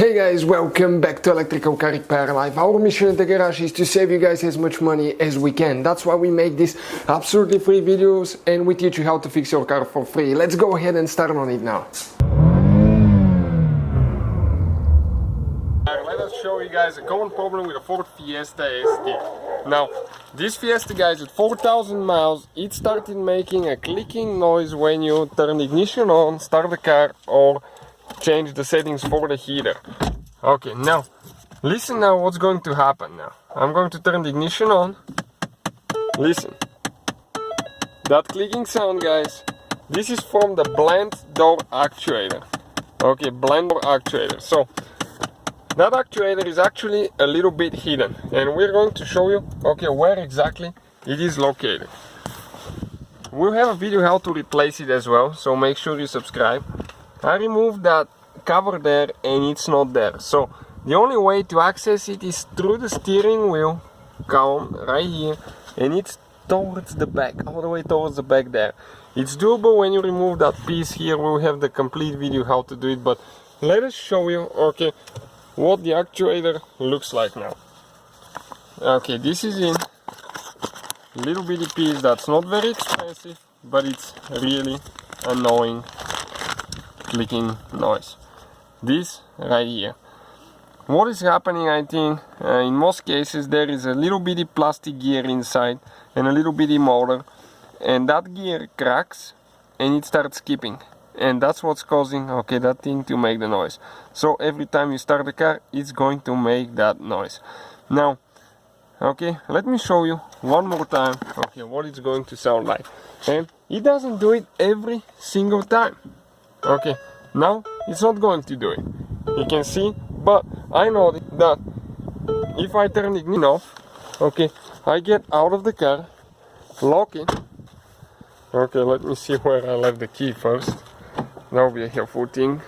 Hey guys, welcome back to Electrical Car Repair Live. Our mission at the garage is to save you guys as much money as we can. That's why we make these absolutely free videos and we teach you how to fix your car for free. Let's go ahead and start on it now. Let us show you guys a common problem with a Ford Fiesta ST. Now, this Fiesta, guys, at 4,000 miles, it started making a clicking noise when you turn the ignition on, start the car, or change the settings for the heater. Okay, now listen now what's going to happen now. I'm going to turn the ignition on. Listen. That clicking sound, guys, this is from the blind door actuator. Okay, blind door actuator. So that actuator is actually a little bit hidden and we're going to show you okay where exactly it is located. We'll have a video how to replace it as well, so make sure you subscribe. I removed that cover there and it's not there, so the only way to access it is through the steering wheel column right here, and it's towards the back, all the way towards the back there. It's doable when you remove that piece here. We'll have the complete video how to do it, but let us show you okay what the actuator looks like now. Okay, this is in little bitty piece that's not very expensive, but it's really annoying clicking noise. This right here. What is happening, I think, in most cases there is a little bitty plastic gear inside and a little bitty motor, and that gear cracks and it starts skipping, and that's what's causing okay that thing to make the noise. So every time you start the car, it's going to make that noise. Now okay, let me show you one more time okay what it's going to sound like, and it doesn't do it every single time. Okay, now it's not going to do it, you can see, but I know that if I turn the ignition off, okay, I get out of the car, lock it. Okay, let me see where I left the key first, that will be a helpful thing.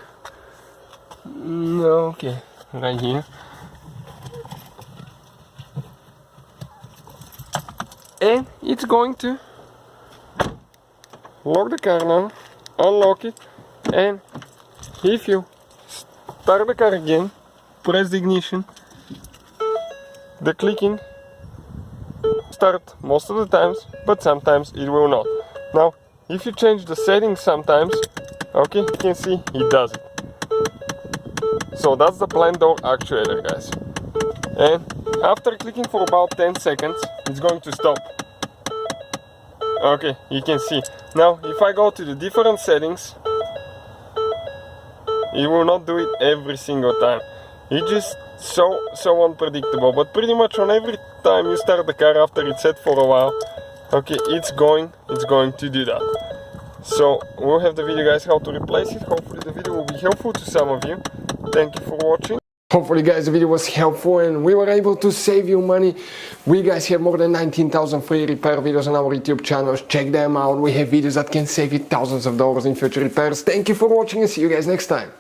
Okay, right here. And it's going to lock the car now, unlock it, and if you start the car again, press the ignition, the clicking start most of the times, but sometimes it will not. Now if you change the settings sometimes, okay, you can see it does it. So that's the blind door actuator, guys, and after clicking for about 10 seconds it's going to stop. Okay, you can see. Now if I go to the different settings, it will not do it every single time. It's just so unpredictable, but pretty much on every time you start the car after it's set for a while, okay, it's going to do that. So we'll have the video, guys, how to replace it. Hopefully the video will be helpful to some of you. Thank you for watching. Hopefully, guys, the video was helpful and we were able to save you money. We guys have more than 19,000 free repair videos on our YouTube channels. Check them out. We have videos that can save you thousands of dollars in future repairs. Thank you for watching and see you guys next time.